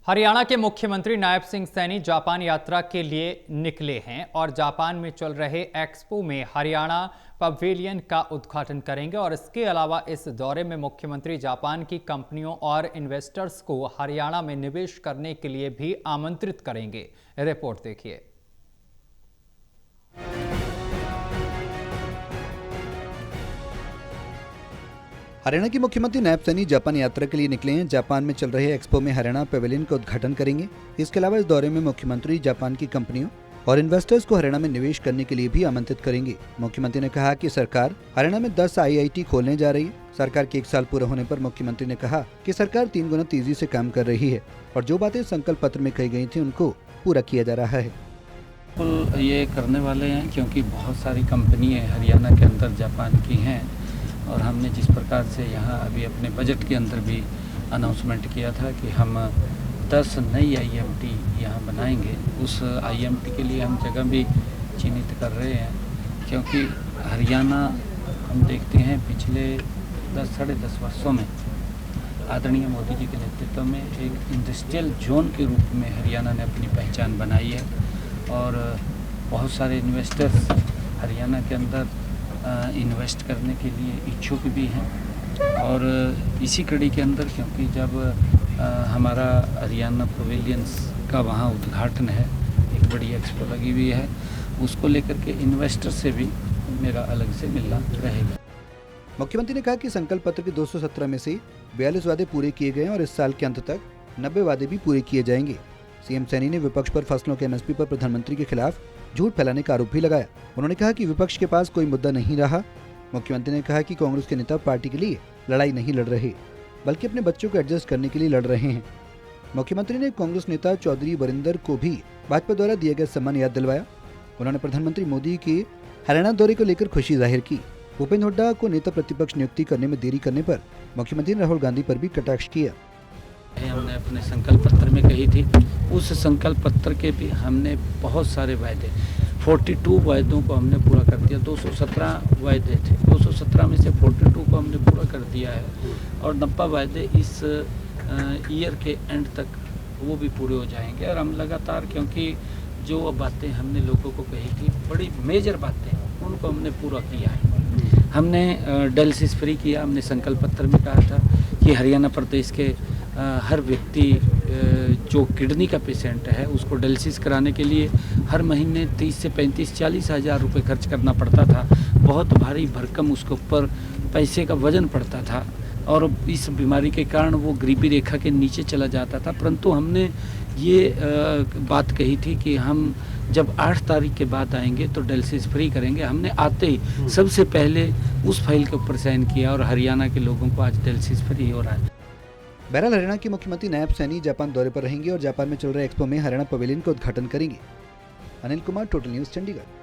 हरियाणा के मुख्यमंत्री नायब सिंह सैनी जापान यात्रा के लिए निकले हैं और जापान में चल रहे एक्सपो में हरियाणा पवेलियन का उद्घाटन करेंगे। और इसके अलावा इस दौरे में मुख्यमंत्री जापान की कंपनियों और इन्वेस्टर्स को हरियाणा में निवेश करने के लिए भी आमंत्रित करेंगे। रिपोर्ट देखिए। हरियाणा के मुख्यमंत्री नायब सैनी जापान यात्रा के लिए निकले हैं। जापान में चल रहे एक्सपो में हरियाणा पवेलियन का उद्घाटन करेंगे। इसके अलावा इस दौरे में मुख्यमंत्री जापान की कंपनियों और इन्वेस्टर्स को हरियाणा में निवेश करने के लिए भी आमंत्रित करेंगे। मुख्यमंत्री ने कहा कि सरकार हरियाणा में 10 IIT खोलने जा रही है। सरकार के 1 साल पूरा होने पर मुख्यमंत्री ने कहा कि सरकार 3 गुना तेजी से काम कर रही है और जो बातें संकल्प पत्र में कही गई थी उनको पूरा किया जा रहा है। ये करने वाले हैं क्योंकि बहुत सारी कंपनियां हरियाणा के अंदर जापान की हैं और हमने जिस प्रकार से यहाँ अभी अपने बजट के अंदर भी अनाउंसमेंट किया था कि हम 10 नई IMT यहाँ बनाएंगे, उस IMT के लिए हम जगह भी चिन्हित कर रहे हैं क्योंकि हरियाणा हम देखते हैं पिछले 10-10.5 वर्षों में आदरणीय मोदी जी के नेतृत्व में एक इंडस्ट्रियल जोन के रूप में हरियाणा ने अपनी पहचान बनाई है और बहुत सारे इन्वेस्टर्स हरियाणा के अंदर इन्वेस्ट करने के लिए इच्छुक भी हैं। और इसी कड़ी के अंदर क्योंकि जब हमारा हरियाणा पवेलियंस का वहाँ उद्घाटन है, एक बड़ी एक्सपो लगी हुई है, उसको लेकर के इन्वेस्टर से भी मेरा अलग से मिलना रहेगा। मुख्यमंत्री ने कहा कि संकल्प पत्र के 217 में से 42 वादे पूरे किए गए और इस साल के अंत तक 90 वादे भी पूरे किए जाएंगे। सीएम सैनी ने विपक्ष पर फसलों के MSP पर प्रधानमंत्री के खिलाफ झूठ फैलाने का आरोप भी लगाया। उन्होंने कहा कि विपक्ष के पास कोई मुद्दा नहीं रहा। मुख्यमंत्री ने कहा कि कांग्रेस के नेता पार्टी के लिए लड़ाई नहीं लड़ रहे बल्कि अपने बच्चों को एडजस्ट करने के लिए लड़ रहे हैं। मुख्यमंत्री ने कांग्रेस नेता चौधरी वरिंदर को भी भाजपा द्वारा दिया गया सम्मान याद दिलवाया। उन्होंने प्रधानमंत्री मोदी के हरियाणा दौरे को लेकर खुशी जाहिर की। भूपेंद्र हुड्डा को नेता प्रतिपक्ष नियुक्ति करने में देरी करने पर मुख्यमंत्री ने राहुल गांधी पर भी कटाक्ष किया। हमने अपने संकल्प पत्र में कही थी, उस संकल्प पत्र के भी हमने बहुत सारे वायदे 42 वायदों को हमने पूरा कर दिया। 217 वायदे थे, 217 में से 42 को हमने पूरा कर दिया है और 90 वायदे इस ईयर के एंड तक वो भी पूरे हो जाएंगे। और हम लगातार क्योंकि जो बातें हमने लोगों को कही थी, बड़ी मेजर बातें, उनको हमने पूरा किया है। हमने डायलिसिस फ्री किया। हमने संकल्प पत्र में कहा था कि हरियाणा प्रदेश के हर व्यक्ति जो किडनी का पेशेंट है उसको डायलिसिस कराने के लिए हर महीने 30 से 35-40 हज़ार रुपये खर्च करना पड़ता था। बहुत भारी भरकम उसके ऊपर पैसे का वजन पड़ता था और इस बीमारी के कारण वो गरीबी रेखा के नीचे चला जाता था। परंतु हमने ये बात कही थी कि हम जब 8 तारीख के बाद आएंगे तो डायलिसिस फ्री करेंगे। हमने आते ही सबसे पहले उस फाइल के ऊपर साइन किया और हरियाणा के लोगों को आज डायलिसिस फ्री हो रहा है। बहरहाल हरियाणा के मुख्यमंत्री नायब सैनी जापान दौरे पर रहेंगे और जापान में चल रहे एक्सपो में हरियाणा पवेलियन का उद्घाटन करेंगे। Anil Kumar, total news, Chandigarh.